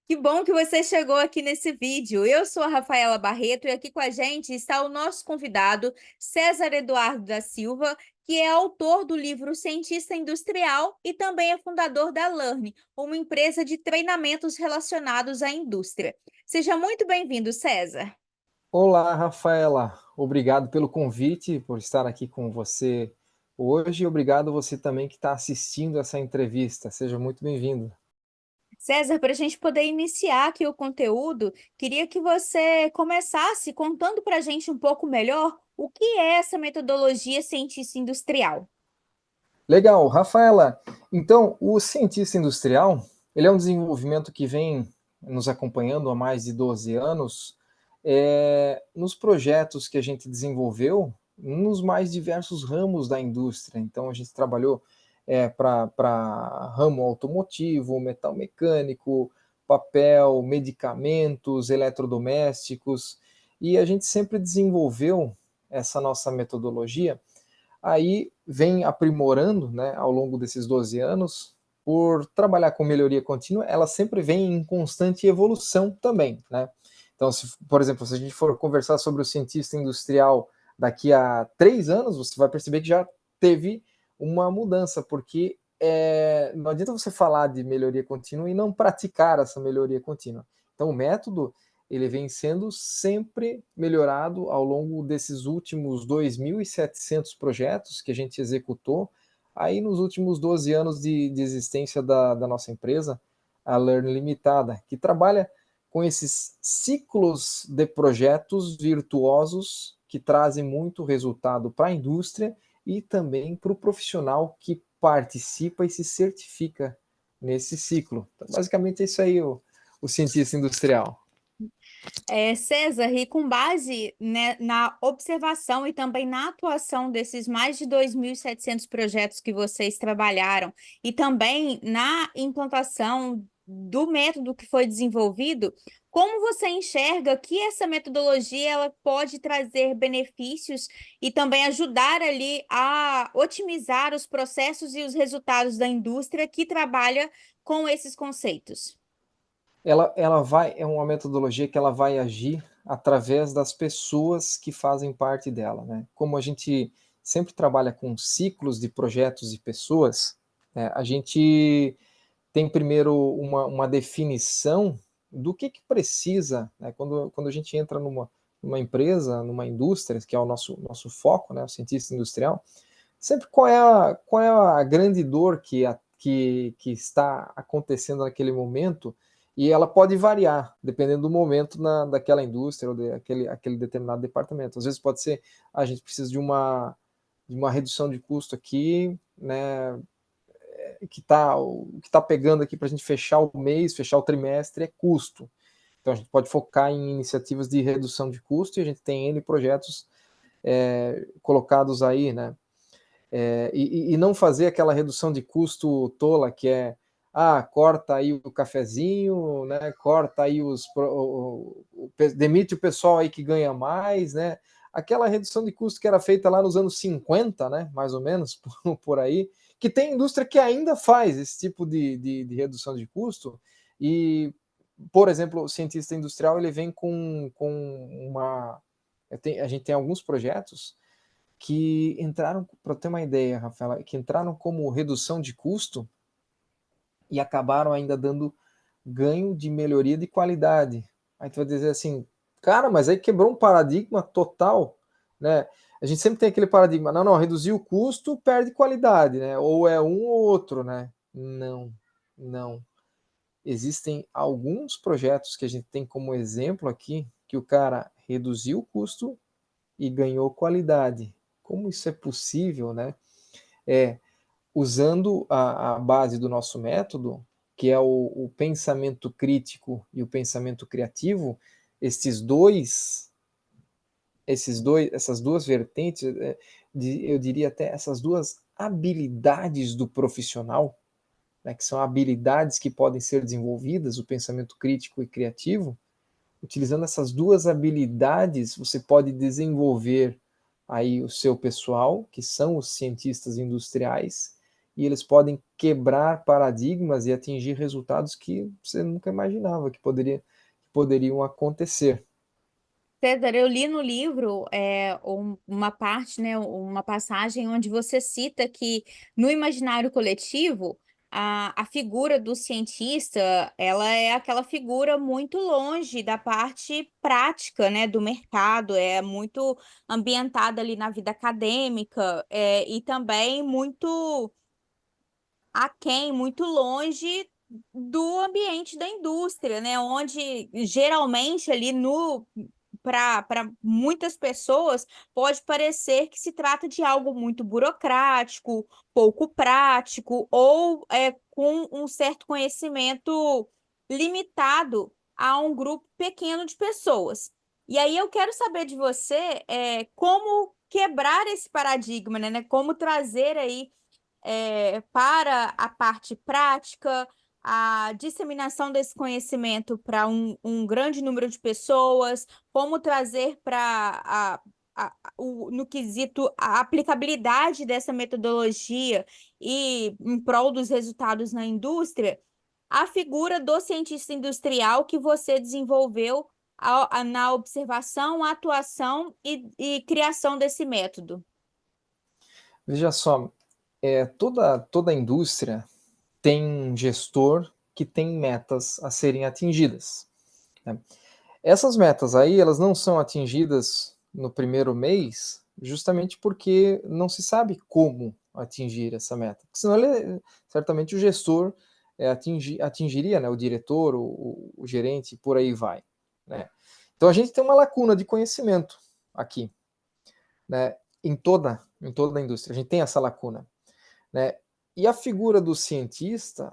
Que bom que você chegou aqui nesse vídeo. Eu sou a Rafaela Barreto e aqui com a gente está o nosso convidado, César Eduardo da Silva, que é autor do livro Cientista Industrial e também é fundador da Learn, uma empresa de treinamentos relacionados à indústria. Seja muito bem-vindo, César. Olá, Rafaela. Obrigado pelo convite, por estar aqui com você hoje. Obrigado você também que está assistindo essa entrevista. Seja muito bem-vindo. César, para a gente poder iniciar aqui o conteúdo, queria que você começasse contando para a gente um pouco melhor o que é essa metodologia cientista industrial. Legal, Rafaela. Então, o cientista industrial, ele é um desenvolvimento que vem nos acompanhando há mais de 12 anos, nos projetos que a gente desenvolveu nos mais diversos ramos da indústria. Então, a gente trabalhou para ramo automotivo, metal mecânico, papel, medicamentos, eletrodomésticos, e a gente sempre desenvolveu essa nossa metodologia. Aí vem aprimorando, né, ao longo desses 12 anos, por trabalhar com melhoria contínua, ela sempre vem em constante evolução também, né? Então, por exemplo, se a gente for conversar sobre o cientista industrial daqui a 3 anos, você vai perceber que já teve uma mudança, porque não adianta você falar de melhoria contínua e não praticar essa melhoria contínua. Então, o método ele vem sendo sempre melhorado ao longo desses últimos 2.700 projetos que a gente executou, aí nos últimos 12 anos de existência da nossa empresa, a Learn Limitada, que trabalha com esses ciclos de projetos virtuosos que trazem muito resultado para a indústria e também para o profissional que participa e se certifica nesse ciclo. Então, basicamente é isso aí, o cientista industrial. César, e com base, né, na observação e também na atuação desses mais de 2.700 projetos que vocês trabalharam, e também na implantação do método que foi desenvolvido, como você enxerga que essa metodologia ela pode trazer benefícios e também ajudar ali a otimizar os processos e os resultados da indústria que trabalha com esses conceitos? É uma metodologia que ela vai agir através das pessoas que fazem parte dela, né? Como a gente sempre trabalha com ciclos de projetos e pessoas, né, a gente tem primeiro uma definição do que precisa, né? Quando a gente entra numa empresa, numa indústria, que é o nosso foco, né, o cientista industrial, sempre qual é a grande dor que está acontecendo naquele momento, e ela pode variar, dependendo do momento daquela indústria ou aquele determinado departamento. Às vezes pode ser, a gente precisa de uma redução de custo aqui, né, que tá pegando aqui para a gente fechar o mês, fechar o trimestre, é custo. Então a gente pode focar em iniciativas de redução de custo, e a gente tem N projetos colocados aí, né? E não fazer aquela redução de custo tola que corta aí o cafezinho, né? Corta aí demite o pessoal aí que ganha mais, né? Aquela redução de custo que era feita lá nos anos 50, né? Mais ou menos, por aí, que tem indústria que ainda faz esse tipo de redução de custo. E, por exemplo, o cientista industrial ele vem com uma. A gente tem alguns projetos que entraram, para ter uma ideia, Rafaela, que entraram como redução de custo e acabaram ainda dando ganho de melhoria de qualidade. Aí tu vai dizer assim, cara, mas aí quebrou um paradigma total, né? A gente sempre tem aquele paradigma, não, reduzir o custo perde qualidade, né? Ou é um ou outro, né? Não, não. Existem alguns projetos que a gente tem como exemplo aqui, que o cara reduziu o custo e ganhou qualidade. Como isso é possível, né? É usando a base do nosso método, que é o pensamento crítico e o pensamento criativo, essas duas vertentes, eu diria até essas duas habilidades do profissional, né, que são habilidades que podem ser desenvolvidas, o pensamento crítico e criativo. Utilizando essas duas habilidades, você pode desenvolver aí o seu pessoal, que são os cientistas industriais, e eles podem quebrar paradigmas e atingir resultados que você nunca imaginava que poderiam acontecer. César, eu li no livro uma parte, né, uma passagem onde você cita que no imaginário coletivo a figura do cientista ela é aquela figura muito longe da parte prática, né, do mercado, é muito ambientada ali na vida acadêmica, e também muito aquém, muito longe do ambiente da indústria, né? Onde geralmente ali no para muitas pessoas pode parecer que se trata de algo muito burocrático, pouco prático ou com um certo conhecimento limitado a um grupo pequeno de pessoas. E aí eu quero saber de você como quebrar esse paradigma, né? Como trazer aí para a parte prática, a disseminação desse conhecimento para um grande número de pessoas, como trazer no quesito a aplicabilidade dessa metodologia e em prol dos resultados na indústria, a figura do cientista industrial que você desenvolveu na observação, atuação e criação desse método. Veja só, toda a indústria tem um gestor que tem metas a serem atingidas, né? Essas metas aí, elas não são atingidas no primeiro mês, justamente porque não se sabe como atingir essa meta. Porque senão certamente o gestor atingiria, né, o diretor, o gerente, por aí vai, né? Então a gente tem uma lacuna de conhecimento aqui, né, em toda a indústria. A gente tem essa lacuna, né? E a figura do cientista,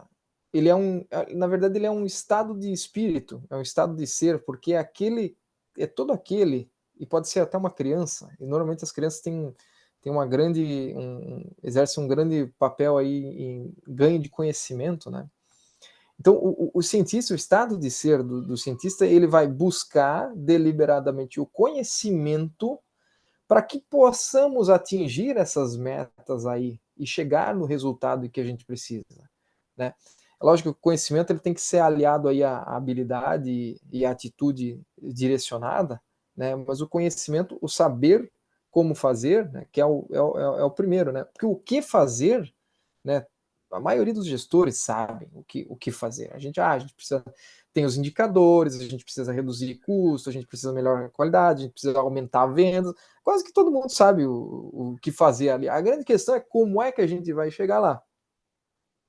na verdade, ele é um estado de espírito, é um estado de ser, porque é todo aquele, e pode ser até uma criança, e normalmente as crianças têm exercem um grande papel aí em ganho de conhecimento, né? Então, o cientista, o estado de ser do cientista, ele vai buscar deliberadamente o conhecimento para que possamos atingir essas metas aí e chegar no resultado que a gente precisa, né? É lógico que o conhecimento ele tem que ser aliado aí à habilidade e à atitude direcionada, né? Mas o conhecimento, o saber como fazer, né? Que é o primeiro, né? Porque o que fazer, né? A maioria dos gestores sabem o que fazer. A gente precisa tem os indicadores, a gente precisa reduzir custo, a gente precisa melhorar a qualidade, a gente precisa aumentar a venda. Quase que todo mundo sabe o que fazer ali. A grande questão é como é que a gente vai chegar lá.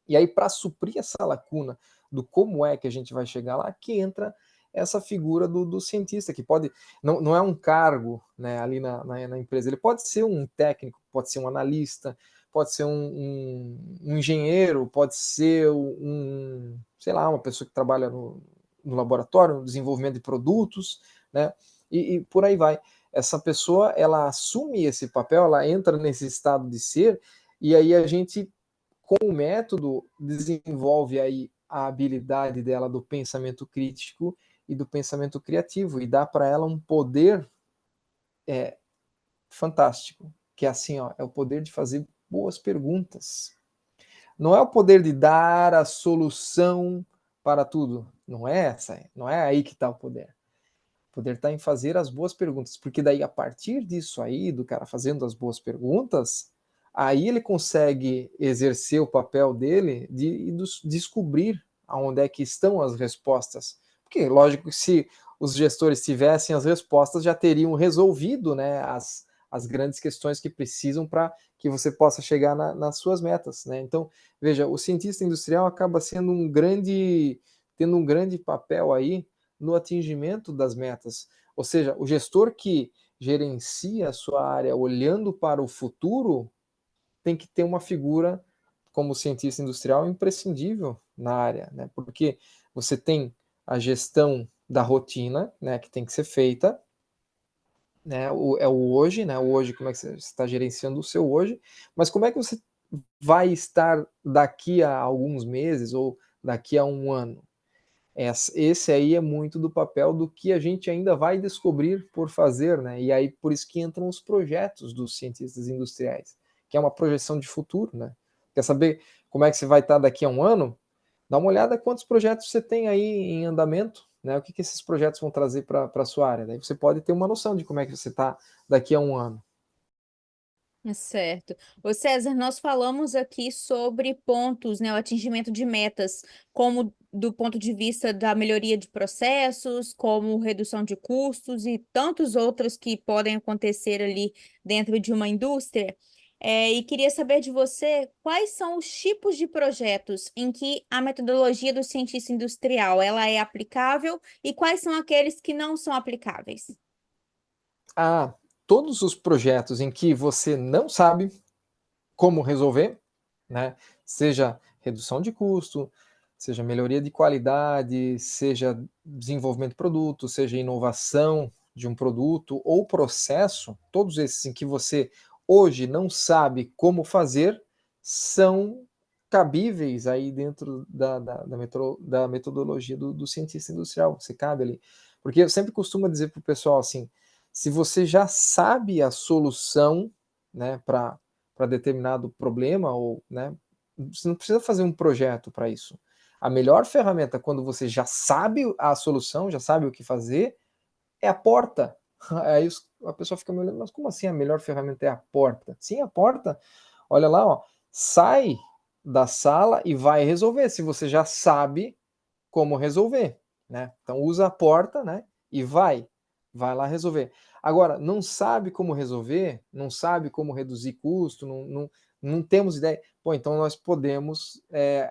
E aí, para suprir essa lacuna do como é que a gente vai chegar lá, que entra essa figura do cientista, que pode, não é um cargo, né, ali na empresa, ele pode ser um técnico, pode ser um analista, pode ser um engenheiro, pode ser sei lá, uma pessoa que trabalha no laboratório, no desenvolvimento de produtos, né, e por aí vai. Essa pessoa, ela assume esse papel, ela entra nesse estado de ser, e aí a gente com o método, desenvolve aí a habilidade dela do pensamento crítico e do pensamento criativo e dá para ela um poder fantástico, que é assim, ó, é o poder de fazer boas perguntas. Não é o poder de dar a solução para tudo. Não é aí que está o poder. O poder está em fazer as boas perguntas, porque daí a partir disso aí, do cara fazendo as boas perguntas, aí ele consegue exercer o papel dele de descobrir aonde é que estão as respostas. Porque, lógico, que se os gestores tivessem as respostas, já teriam resolvido, né, as grandes questões que precisam para que você possa chegar nas suas metas, né? Então, veja, o cientista industrial acaba tendo um grande papel aí no atingimento das metas. Ou seja, o gestor que gerencia a sua área olhando para o futuro tem que ter uma figura como cientista industrial imprescindível na área, né? Porque você tem a gestão da rotina, né, que tem que ser feita, né? O hoje, né? O hoje, como é que você está gerenciando o seu hoje, mas como é que você vai estar daqui a alguns meses ou daqui a um ano? Esse aí é muito do papel do que a gente ainda vai descobrir por fazer, né? E aí por isso que entram os projetos dos cientistas industriais, que é uma projeção de futuro, né? Quer saber como é que você vai estar daqui a um ano? Dá uma olhada quantos projetos você tem aí em andamento, né? O que esses projetos vão trazer para a sua área. Daí você pode ter uma noção de como é que você está daqui a um ano. Certo. Ô César, nós falamos aqui sobre pontos, né, o atingimento de metas, como do ponto de vista da melhoria de processos, como redução de custos e tantos outros que podem acontecer ali dentro de uma indústria. E queria saber de você quais são os tipos de projetos em que a metodologia do cientista industrial ela é aplicável e quais são aqueles que não são aplicáveis. Ah, todos os projetos em que você não sabe como resolver, né? Seja redução de custo, seja melhoria de qualidade, seja desenvolvimento de produto, seja inovação de um produto ou processo, todos esses em que você hoje não sabe como fazer, são cabíveis aí dentro da metodologia do cientista industrial. Você cabe ali. Porque eu sempre costumo dizer para o pessoal assim, se você já sabe a solução, né, para determinado problema, ou, né, você não precisa fazer um projeto para isso. A melhor ferramenta, quando você já sabe a solução, já sabe o que fazer, é a porta. Aí a pessoa fica me olhando, mas como assim a melhor ferramenta é a porta? Sim, a porta, olha lá, ó, sai da sala e vai resolver, se você já sabe como resolver, né? Então usa a porta, né? E vai lá resolver. Agora, não sabe como resolver, não sabe como reduzir custo, não temos ideia. Pô, então nós podemos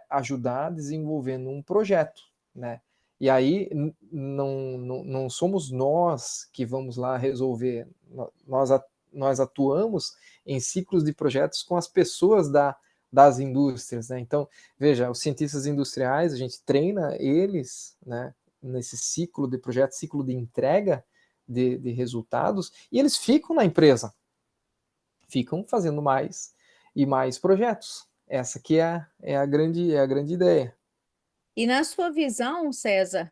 ajudar desenvolvendo um projeto, né? E aí não somos nós que vamos lá resolver, nós, nós atuamos em ciclos de projetos com as pessoas das indústrias, né? Então, veja, os cientistas industriais, a gente treina eles, né, nesse ciclo de projeto, ciclo de entrega de resultados, e eles ficam na empresa, ficam fazendo mais e mais projetos. Essa que é a grande ideia. E na sua visão, César,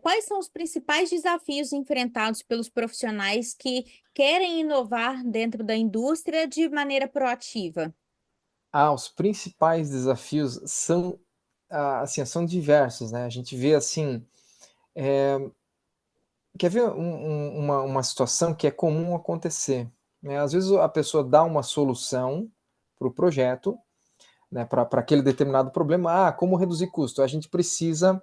quais são os principais desafios enfrentados pelos profissionais que querem inovar dentro da indústria de maneira proativa? Os principais desafios são, assim, são diversos, né? A gente vê assim, quer ver uma situação que é comum acontecer, né? Às vezes a pessoa dá uma solução para o projeto, né, para aquele determinado problema. Como reduzir custo? A gente precisa,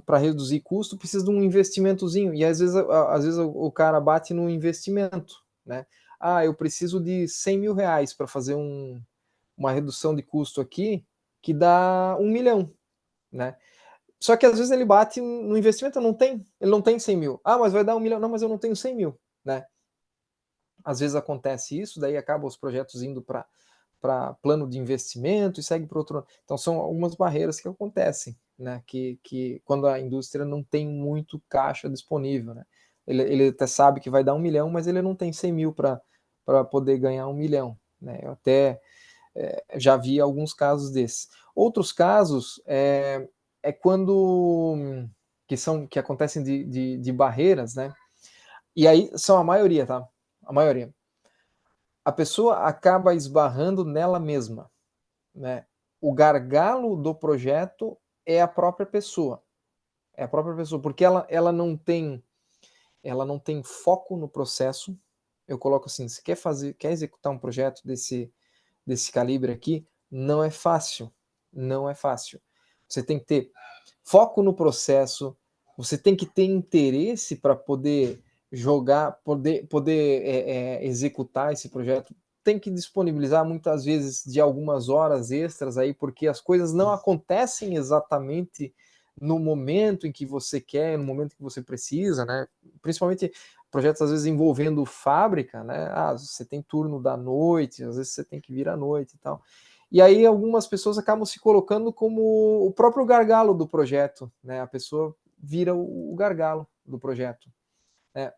para reduzir custo, precisa de um investimentozinho, e às vezes o cara bate no investimento, né? Eu preciso de 100 mil reais para fazer uma redução de custo aqui, que dá 1 milhão, né? Só que às vezes ele bate no investimento, ele não tem 100 mil. Mas vai dar 1 milhão. Não, mas eu não tenho 100 mil, né? Às vezes acontece isso, daí acabam os projetos indo para plano de investimento e segue para outro. Então são algumas barreiras que acontecem, né? Que quando a indústria não tem muito caixa disponível, né? Ele até sabe que vai dar 1 milhão, mas ele não tem 100 mil para poder ganhar 1 milhão, né? Eu até já vi alguns casos desses. Outros casos é quando que acontecem de barreiras, né? E aí são a maioria, tá? A maioria. A pessoa acaba esbarrando nela mesma, né? O gargalo do projeto é a própria pessoa. É a própria pessoa, porque ela não tem foco no processo. Eu coloco assim, se quer executar um projeto desse calibre aqui, não é fácil. Não é fácil. Você tem que ter foco no processo, você tem que ter interesse para poder jogar, poder executar esse projeto. Tem que disponibilizar muitas vezes de algumas horas extras aí, porque as coisas não acontecem exatamente no momento em que você quer, no momento que você precisa, né? Principalmente projetos às vezes envolvendo fábrica, né? Você tem turno da noite, às vezes você tem que vir à noite e tal. E aí algumas pessoas acabam se colocando como o próprio gargalo do projeto, né? A pessoa vira o gargalo do projeto, né?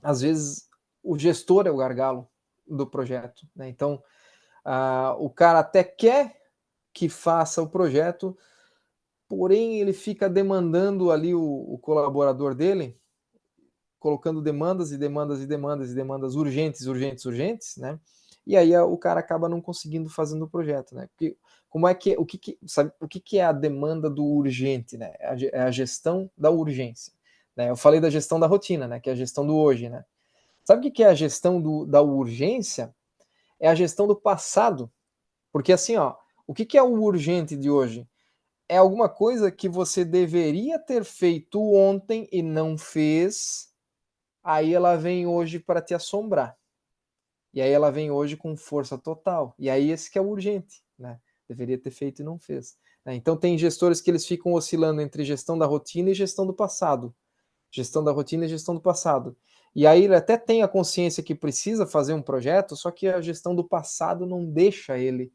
Às vezes o gestor é o gargalo do projeto, né? Então, o cara até quer que faça o projeto, porém ele fica demandando ali o colaborador dele, colocando demandas e demandas e demandas e demandas urgentes, urgentes, urgentes, né? e aí o cara acaba não conseguindo fazendo o projeto, né? Porque como é que, sabe, o que é a demanda do urgente, né? É a gestão da urgência, né? Eu falei da gestão da rotina, né? Que é a gestão do hoje, né? Sabe o que é a gestão da urgência? É a gestão do passado, porque assim, ó, o que é o urgente de hoje? É alguma coisa que você deveria ter feito ontem e não fez, aí ela vem hoje para te assombrar. E aí ela vem hoje com força total. E aí esse que é o urgente, né? Deveria ter feito e não fez. Né? Então tem gestores que eles ficam oscilando entre gestão da rotina e gestão do passado. Gestão da rotina e gestão do passado. E aí ele até tem a consciência que precisa fazer um projeto, só que a gestão do passado não deixa ele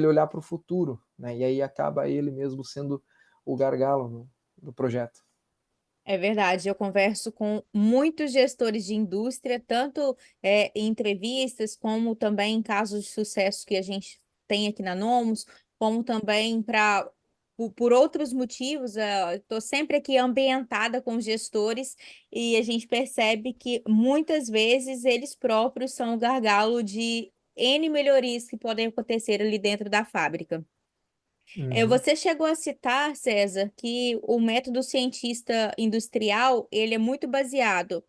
olhar para o futuro, né? E aí acaba ele mesmo sendo o gargalo do projeto. É verdade, eu converso com muitos gestores de indústria, tanto em entrevistas, como também em casos de sucesso que a gente tem aqui na Nomus, como também por outros motivos. Estou sempre aqui ambientada com os gestores e a gente percebe que muitas vezes eles próprios são o gargalo de N melhorias que podem acontecer ali dentro da fábrica. Uhum. Você chegou a citar, César, que o método cientista industrial ele é muito baseado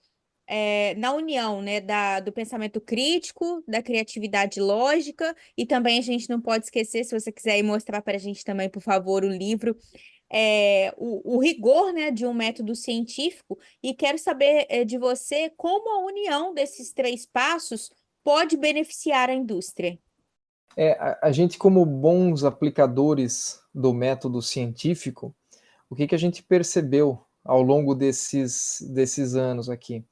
na união, né, do pensamento crítico, da criatividade lógica, e também a gente não pode esquecer, se você quiser ir mostrar para a gente também, por favor, o livro, o rigor, né, de um método científico, e quero saber de você como a união desses três passos pode beneficiar a indústria. A gente, como bons aplicadores do método científico, o que a gente percebeu ao longo desses anos aqui?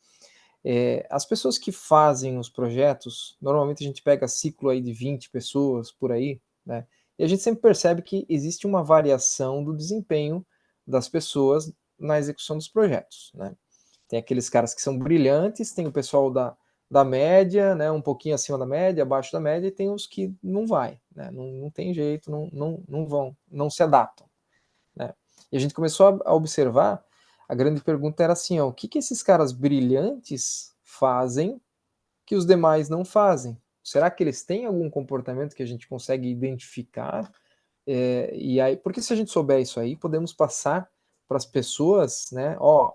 As pessoas que fazem os projetos, normalmente a gente pega ciclo aí de 20 pessoas por aí, né? E a gente sempre percebe que existe uma variação do desempenho das pessoas na execução dos projetos, né? Tem aqueles caras que são brilhantes, tem o pessoal da média, né, um pouquinho acima da média, abaixo da média, e tem os que não vai, né, não tem jeito, não vão, não se adaptam, né. E a gente começou a observar, a grande pergunta era assim, ó, o que esses caras brilhantes fazem que os demais não fazem? Será que eles têm algum comportamento que a gente consegue identificar? E aí, porque se a gente souber isso aí, podemos passar para as pessoas, né, ó,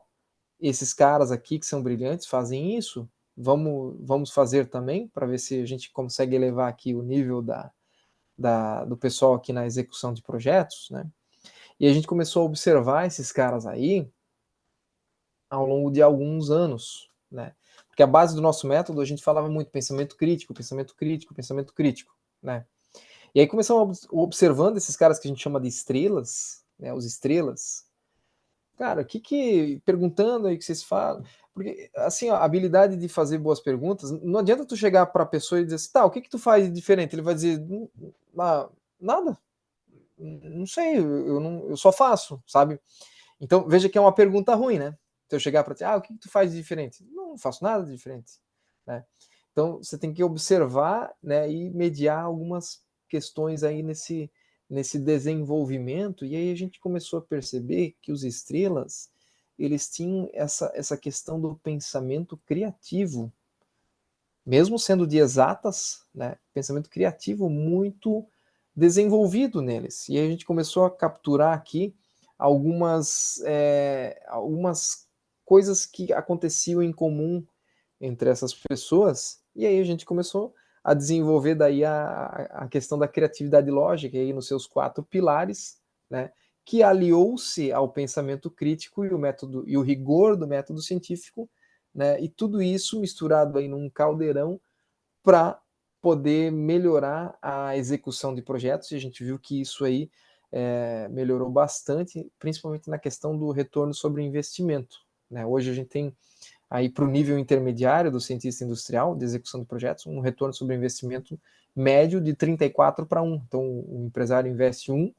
esses caras aqui que são brilhantes fazem isso, vamos fazer também, para ver se a gente consegue elevar aqui o nível do pessoal aqui na execução de projetos, né? E a gente começou a observar esses caras aí ao longo de alguns anos, né? Porque a base do nosso método, a gente falava muito pensamento crítico, pensamento crítico, pensamento crítico, né? E aí começamos observando esses caras que a gente chama de estrelas, né? Os estrelas, cara, perguntando aí que vocês falam, porque assim, ó, a habilidade de fazer boas perguntas, não adianta tu chegar para a pessoa e dizer assim, tá, o que tu faz de diferente? Ele vai dizer, nada, não sei, eu só faço, sabe? Então, veja que é uma pergunta ruim, né? Se eu chegar para ti, o que tu faz de diferente? Não faço nada de diferente, né? Então, você tem que observar, né, e mediar algumas questões aí nesse desenvolvimento, e aí a gente começou a perceber que os estrelas, eles tinham essa questão do pensamento criativo, mesmo sendo de exatas, né, pensamento criativo muito desenvolvido neles. E aí a gente começou a capturar aqui algumas coisas que aconteciam em comum entre essas pessoas, e aí a gente começou a desenvolver daí a questão da criatividade lógica aí nos seus 4 pilares, né, que aliou-se ao pensamento crítico e o rigor do método científico, né, e tudo isso misturado aí num caldeirão para poder melhorar a execução de projetos, e a gente viu que isso aí melhorou bastante, principalmente na questão do retorno sobre o investimento, né. Hoje a gente tem aí para o nível intermediário do cientista industrial de execução de projetos, um retorno sobre investimento médio de 34 para 1. Então, o empresário investe 1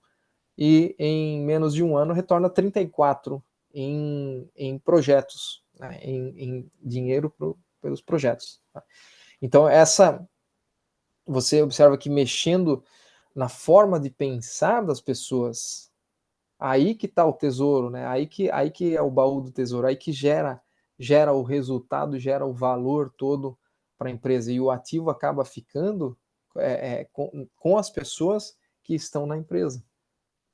e em menos de um ano retorna 34 em projetos, né, em dinheiro pelos projetos. Tá? Então, você observa que mexendo na forma de pensar das pessoas, aí que está o tesouro, né? Aí que é o baú do tesouro, aí que gera o resultado, gera o valor todo para a empresa e o ativo acaba ficando com as pessoas que estão na empresa.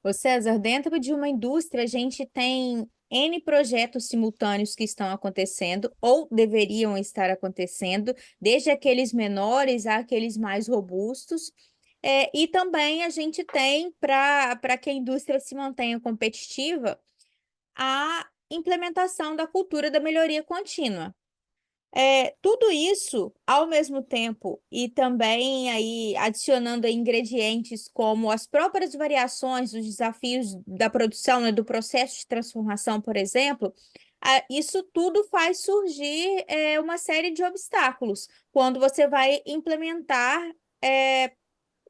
Ô César, dentro de uma indústria, a gente tem N projetos simultâneos que estão acontecendo ou deveriam estar acontecendo, desde aqueles menores àqueles mais robustos. E também a gente tem, para que a indústria se mantenha competitiva, a implementação da cultura da melhoria contínua. Tudo isso ao mesmo tempo e também aí adicionando aí ingredientes como as próprias variações dos desafios da produção, né, do processo de transformação, por exemplo, isso tudo faz surgir uma série de obstáculos quando você vai implementar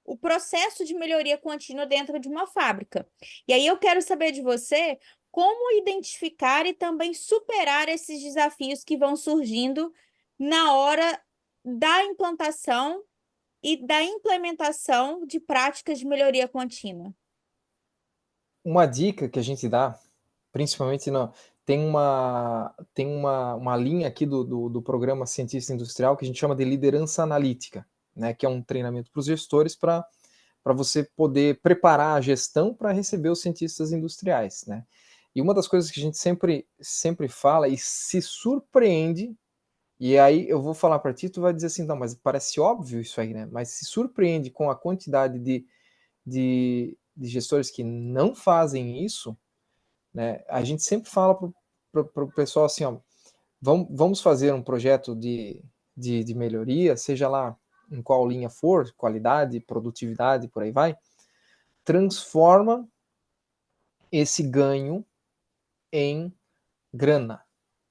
o processo de melhoria contínua dentro de uma fábrica. E aí eu quero saber de você como identificar e também superar esses desafios que vão surgindo na hora da implantação e da implementação de práticas de melhoria contínua. Uma dica que a gente dá, principalmente tem uma linha aqui do programa Cientista Industrial que a gente chama de liderança analítica, né, que é um treinamento para os gestores para você poder preparar a gestão para receber os cientistas industriais, né? E uma das coisas que a gente sempre fala e se surpreende, e aí eu vou falar para ti, tu vai dizer assim, não, mas parece óbvio isso aí, né? Mas se surpreende com a quantidade de gestores que não fazem isso, né? A gente sempre fala para o pessoal assim, ó, vamos fazer um projeto de melhoria, seja lá em qual linha for, qualidade, produtividade, por aí vai, transforma esse ganho em grana,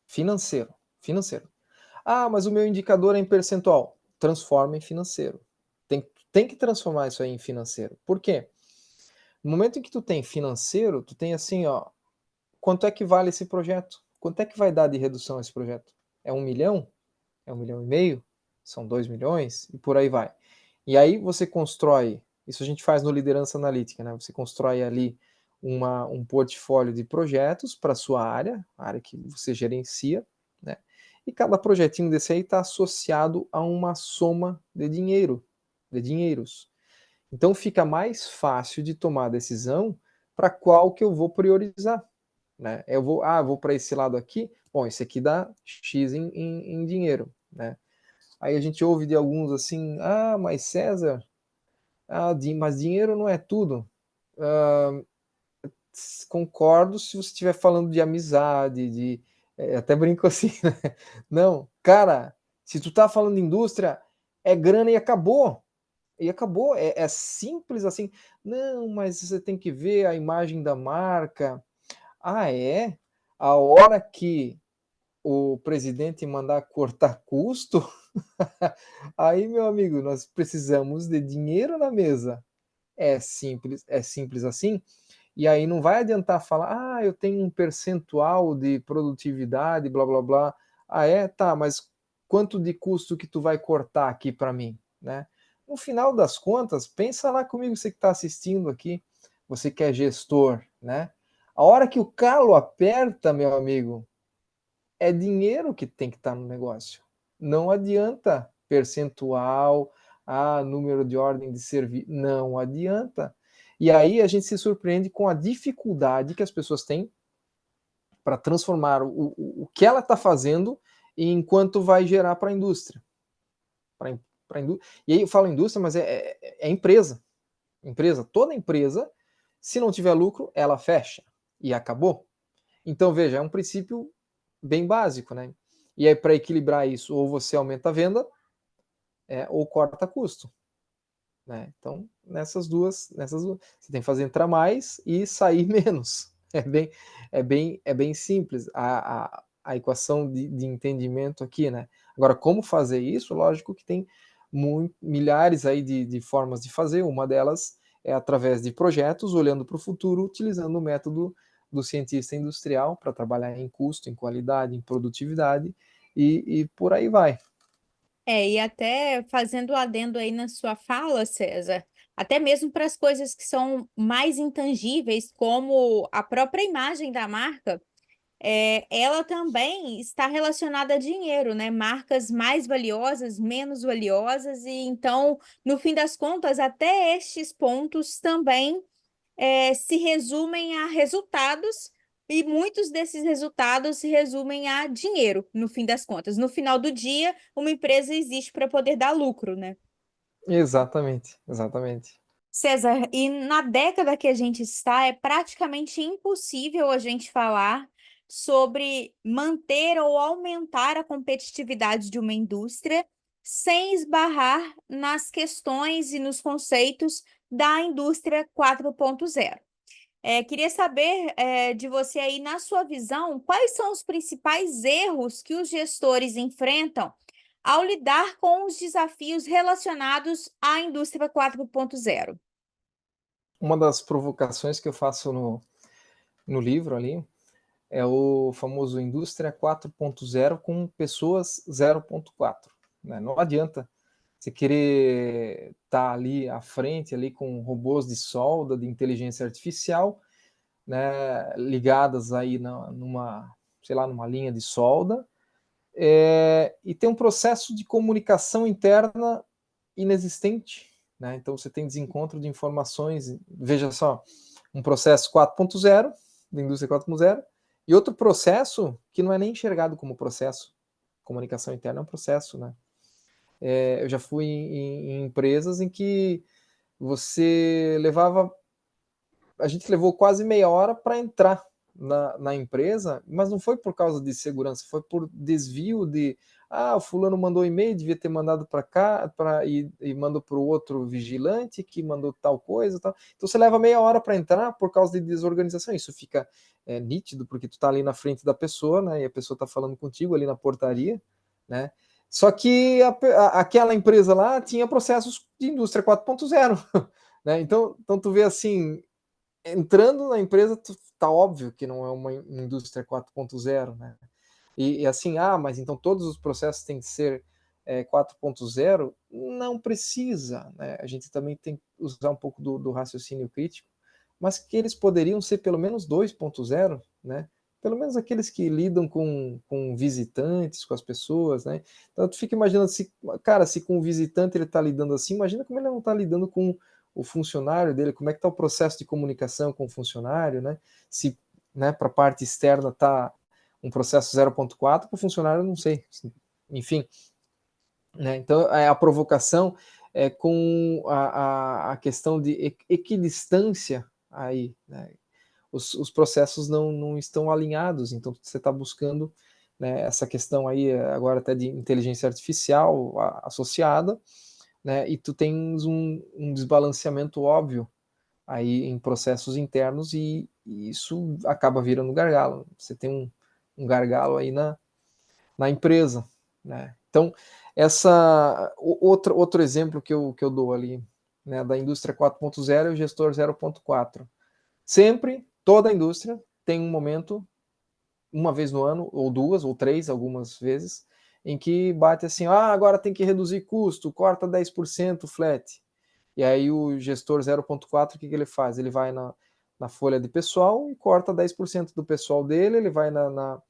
financeiro, financeiro. Ah, mas o meu indicador é em percentual. Transforma em financeiro. Tem que transformar isso aí em financeiro. Por quê? No momento em que tu tem financeiro, tu tem assim, ó, quanto é que vale esse projeto? Quanto é que vai dar de redução esse projeto? É 1 milhão? É 1,5 milhão? São 2 milhões? E por aí vai. E aí você constrói, isso a gente faz no Liderança Analítica, né? Você constrói ali um portfólio de projetos para a sua área, a área que você gerencia, né? E cada projetinho desse aí está associado a uma soma de dinheiro, de dinheiros. Então fica mais fácil de tomar a decisão para qual que eu vou priorizar, né? Vou para esse lado aqui, bom, esse aqui dá X em dinheiro, né? Aí a gente ouve de alguns assim, mas César, mas dinheiro não é tudo. Ah, concordo se você estiver falando de amizade, até brinco assim, né? Não, cara, se tu tá falando de indústria, é grana e acabou. E acabou, é simples assim. Não, mas você tem que ver a imagem da marca. Ah, é? A hora que o presidente mandar cortar custo, aí, meu amigo, nós precisamos de dinheiro na mesa. É simples assim. E aí não vai adiantar falar, eu tenho um percentual de produtividade, blá blá blá. Ah, é? Tá, mas quanto de custo que tu vai cortar aqui para mim, né? No final das contas, pensa lá comigo, você que está assistindo aqui, você que é gestor, né? A hora que o calo aperta, meu amigo, é dinheiro que tem que estar no negócio. Não adianta percentual, número de ordem de serviço. Não adianta. E aí a gente se surpreende com a dificuldade que as pessoas têm para transformar o que ela está fazendo em quanto vai gerar para a indústria. E aí eu falo indústria, mas é empresa. Empresa, toda empresa, se não tiver lucro, ela fecha e acabou. Então, veja, é um princípio bem básico, né? E aí, para equilibrar isso, ou você aumenta a venda, ou corta custo. Né? Então, nessas duas, você tem que fazer entrar mais e sair menos. É bem simples a equação de entendimento aqui, né? Agora, como fazer isso? Lógico que tem milhares aí de formas de fazer. Uma delas é através de projetos, olhando para o futuro, utilizando o método do cientista industrial para trabalhar em custo, em qualidade, em produtividade e por aí vai. E até fazendo o adendo aí na sua fala, César, até mesmo para as coisas que são mais intangíveis, como a própria imagem da marca. ela também está relacionada a dinheiro, né? Marcas mais valiosas, menos valiosas, e então, no fim das contas, até estes pontos também se resumem a resultados, e muitos desses resultados se resumem a dinheiro, no fim das contas. No final do dia, uma empresa existe para poder dar lucro, né? Exatamente, exatamente. César, e na década que a gente está, é praticamente impossível a gente falar sobre manter ou aumentar a competitividade de uma indústria sem esbarrar nas questões e nos conceitos da indústria 4.0. Queria saber, de você aí, na sua visão, quais são os principais erros que os gestores enfrentam ao lidar com os desafios relacionados à indústria 4.0. Uma das provocações que eu faço no livro ali é o famoso Indústria 4.0 com pessoas 0.4. Né? Não adianta você querer estar ali à frente ali com robôs de solda, de inteligência artificial, né, ligadas aí numa, sei lá, numa linha de solda, e tem um processo de comunicação interna inexistente, né? Então você tem desencontro de informações, veja só, um processo 4.0, da indústria 4.0, e outro processo que não é nem enxergado como processo. Comunicação interna é um processo, né? Eu já fui em empresas em que você levava, a gente levou quase meia hora para entrar na empresa, mas não foi por causa de segurança, foi por desvio de, o fulano mandou e-mail, devia ter mandado para cá, e mandou para o outro vigilante que mandou tal coisa, tal. Então você leva meia hora para entrar por causa de desorganização. Isso fica nítido porque tu está ali na frente da pessoa, né? E a pessoa está falando contigo ali na portaria, né? Só que aquela empresa lá tinha processos de indústria 4.0, né? Então tu vê assim, entrando na empresa, tá óbvio que não é uma indústria 4.0, né? E assim, mas então todos os processos têm que ser 4.0? Não precisa, né? A gente também tem que usar um pouco do raciocínio crítico, mas que eles poderiam ser pelo menos 2.0, né? Pelo menos aqueles que lidam com visitantes, com as pessoas, né? Então tu fica imaginando, se com o visitante ele está lidando assim, imagina como ele não está lidando com o funcionário dele, como é que está o processo de comunicação com o funcionário, né? Se, né, para a parte externa está um processo 0.4, para o funcionário eu não sei. Enfim, né? Então a provocação é com a questão de equidistância aí, né? Os processos não estão alinhados, então você está buscando, né, essa questão aí agora até de inteligência artificial associada, né, e tu tens um desbalanceamento óbvio aí em processos internos e isso acaba virando gargalo. Você tem um gargalo aí na empresa, né? Então, outro exemplo que eu dou ali, né, da indústria 4.0 e o gestor 0.4. Sempre, toda a indústria tem um momento, uma vez no ano, ou duas, ou três, algumas vezes, em que bate assim, agora tem que reduzir custo, corta 10% flat. E aí o gestor 0.4, o que ele faz? Ele vai na folha de pessoal e corta 10% do pessoal dele, ele vai lá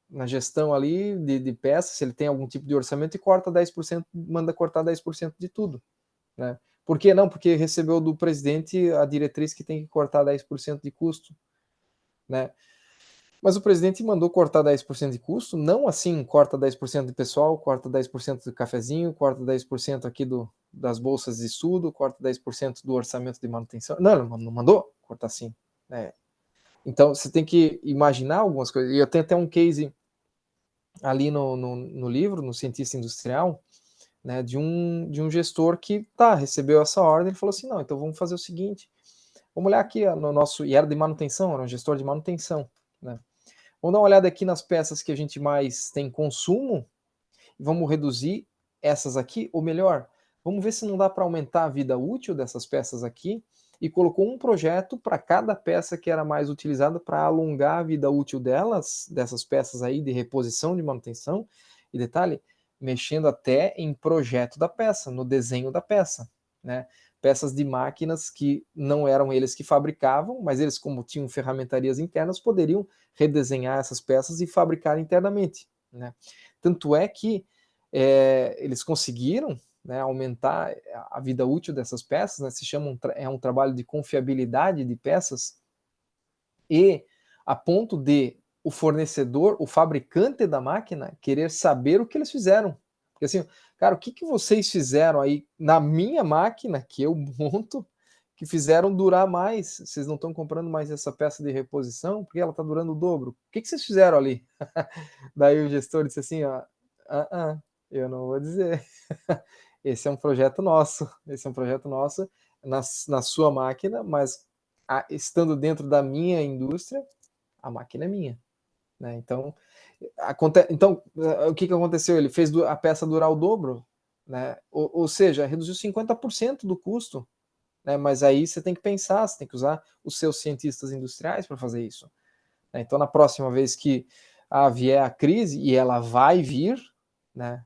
na gestão ali de peças, se ele tem algum tipo de orçamento, e corta 10%, manda cortar 10% de tudo, né? Por que não? Porque recebeu do presidente a diretriz que tem que cortar 10% de custo, né? Mas o presidente mandou cortar 10% de custo, não assim, corta 10% de pessoal, corta 10% do cafezinho, corta 10% aqui das bolsas de estudo, corta 10% do orçamento de manutenção. Não, ele não mandou cortar assim, né? Então, você tem que imaginar algumas coisas. E eu tenho até um case ali no livro, no Cientista Industrial, né, de um gestor que recebeu essa ordem e falou assim, não, então vamos fazer o seguinte, vamos olhar aqui no nosso, e era de manutenção, era um gestor de manutenção, né? Vamos dar uma olhada aqui nas peças que a gente mais tem consumo, e vamos reduzir essas aqui, ou melhor, vamos ver se não dá para aumentar a vida útil dessas peças aqui, e colocou um projeto para cada peça que era mais utilizada para alongar a vida útil dessas peças aí de reposição de manutenção, e detalhe, mexendo até em projeto da peça, no desenho da peça, né? peças de máquinas que não eram eles que fabricavam, mas eles, como tinham ferramentarias internas, poderiam redesenhar essas peças e fabricar internamente, né? Tanto é que eles conseguiram, né, aumentar a vida útil dessas peças, né, se chama um trabalho de confiabilidade de peças, e a ponto de o fornecedor, o fabricante da máquina, querer saber o que eles fizeram. Porque assim, cara, o que, que vocês fizeram aí na minha máquina, que eu monto, que fizeram durar mais? Vocês não estão comprando mais essa peça de reposição, porque ela está durando o dobro. O que, que vocês fizeram ali? Daí o gestor disse assim, ó, eu não vou dizer. Esse é um projeto nosso, esse é um projeto nosso na sua máquina, mas estando dentro da minha indústria, a máquina é minha, né? Então, o que aconteceu? Ele fez a peça durar o dobro, né? Ou seja, reduziu 50% do custo, né? Mas aí você tem que pensar, você tem que usar os seus cientistas industriais para fazer isso, né? Então, na próxima vez que vier a crise, e ela vai vir, né?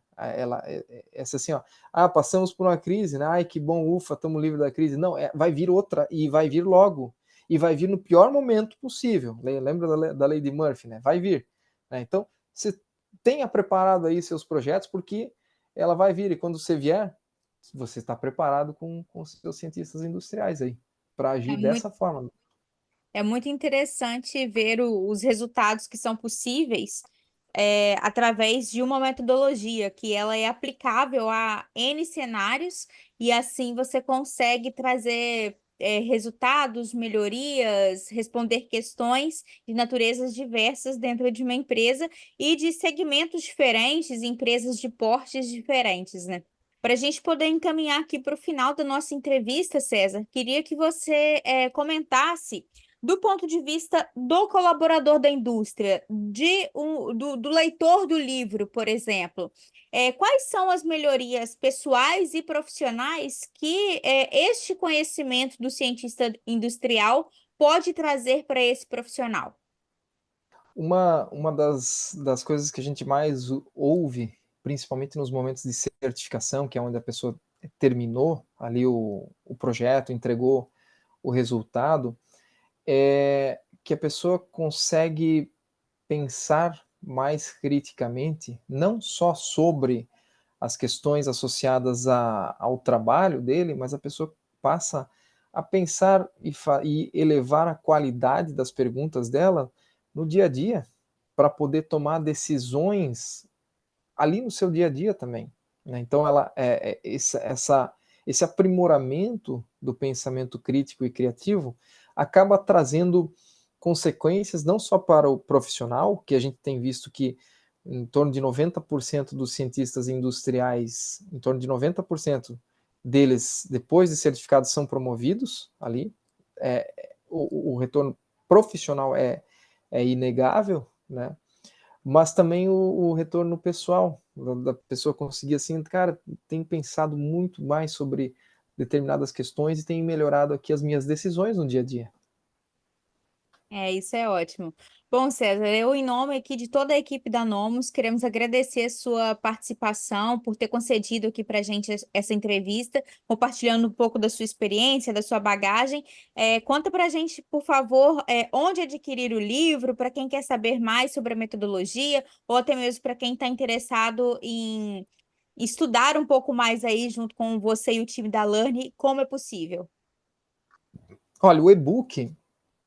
Essa assim, ó, passamos por uma crise, né? Ai, que bom, ufa, estamos livres da crise. Não, vai vir outra, e vai vir logo, e vai vir no pior momento possível. Lembra da lei de Murphy, né? Vai vir, né? Então, você tenha preparado aí seus projetos, porque ela vai vir, e quando você vier, você está preparado com seus cientistas industriais aí, para agir É muito, dessa forma. é muito interessante ver os resultados que são possíveis através de uma metodologia que ela é aplicável a N cenários e assim você consegue trazer resultados, melhorias, responder questões de naturezas diversas dentro de uma empresa e de segmentos diferentes, empresas de portes diferentes, né? Para a gente poder encaminhar aqui para o final da nossa entrevista, César, queria que você comentasse do ponto de vista do colaborador da indústria, do leitor do livro, por exemplo, quais são as melhorias pessoais e profissionais que este conhecimento do cientista industrial pode trazer para esse profissional? Uma das coisas que a gente mais ouve, principalmente nos momentos de certificação, que é onde a pessoa terminou ali o projeto, entregou o resultado, é que a pessoa consegue pensar mais criticamente, não só sobre as questões associadas ao trabalho dele, mas a pessoa passa a pensar e elevar a qualidade das perguntas dela no dia a dia, para poder tomar decisões ali no seu dia a dia também, né? Então, esse aprimoramento do pensamento crítico e criativo acaba trazendo consequências não só para o profissional, que a gente tem visto que em torno de 90% dos cientistas industriais, em torno de 90% deles, depois de certificados, são promovidos ali. O retorno profissional é inegável, né? Mas também o retorno pessoal, da pessoa conseguir assim, cara, tem pensado muito mais sobre determinadas questões e tem melhorado aqui as minhas decisões no dia a dia. Isso é ótimo. Bom, César, eu, em nome aqui de toda a equipe da Nomus, queremos agradecer a sua participação, por ter concedido aqui para a gente essa entrevista, compartilhando um pouco da sua experiência, da sua bagagem. Conta para a gente, por favor, onde adquirir o livro, para quem quer saber mais sobre a metodologia, ou até mesmo para quem está interessado em estudar um pouco mais aí, junto com você e o time da Learn, como é possível. Olha, o e-book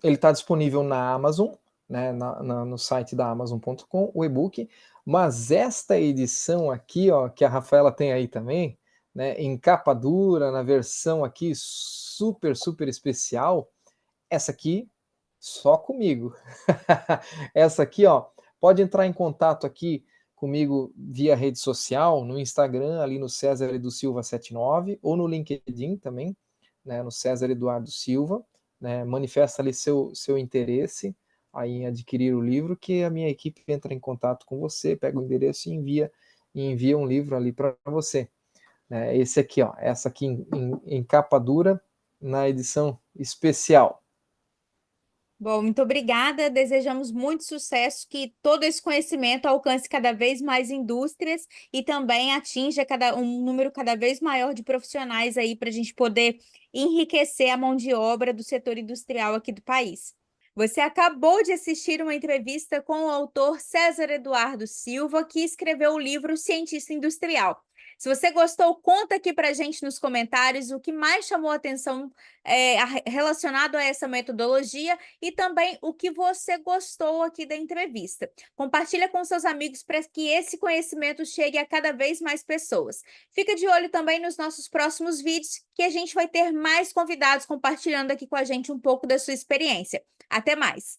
ele está disponível na Amazon, né, no site da Amazon.com, o e-book, mas esta edição aqui, ó, que a Rafaela tem aí também, né, em capa dura, na versão aqui super, super especial, essa aqui só comigo. Essa aqui, ó, pode entrar em contato aqui comigo via rede social, no Instagram, ali no César Edu Silva 79, ou no LinkedIn também, né, no César Eduardo Silva, né, manifesta ali seu interesse aí em adquirir o livro, que a minha equipe entra em contato com você, pega o endereço e envia um livro ali para você. Né, esse aqui, ó, essa aqui em capa dura, na edição especial. Bom, muito obrigada. Desejamos muito sucesso, que todo esse conhecimento alcance cada vez mais indústrias e também atinja um número cada vez maior de profissionais aí para a gente poder enriquecer a mão de obra do setor industrial aqui do país. Você acabou de assistir uma entrevista com o autor César Eduardo Silva, que escreveu o livro Cientista Industrial. Se você gostou, conta aqui para a gente nos comentários o que mais chamou a atenção relacionado a essa metodologia e também o que você gostou aqui da entrevista. Compartilha com seus amigos para que esse conhecimento chegue a cada vez mais pessoas. Fica de olho também nos nossos próximos vídeos, que a gente vai ter mais convidados compartilhando aqui com a gente um pouco da sua experiência. Até mais!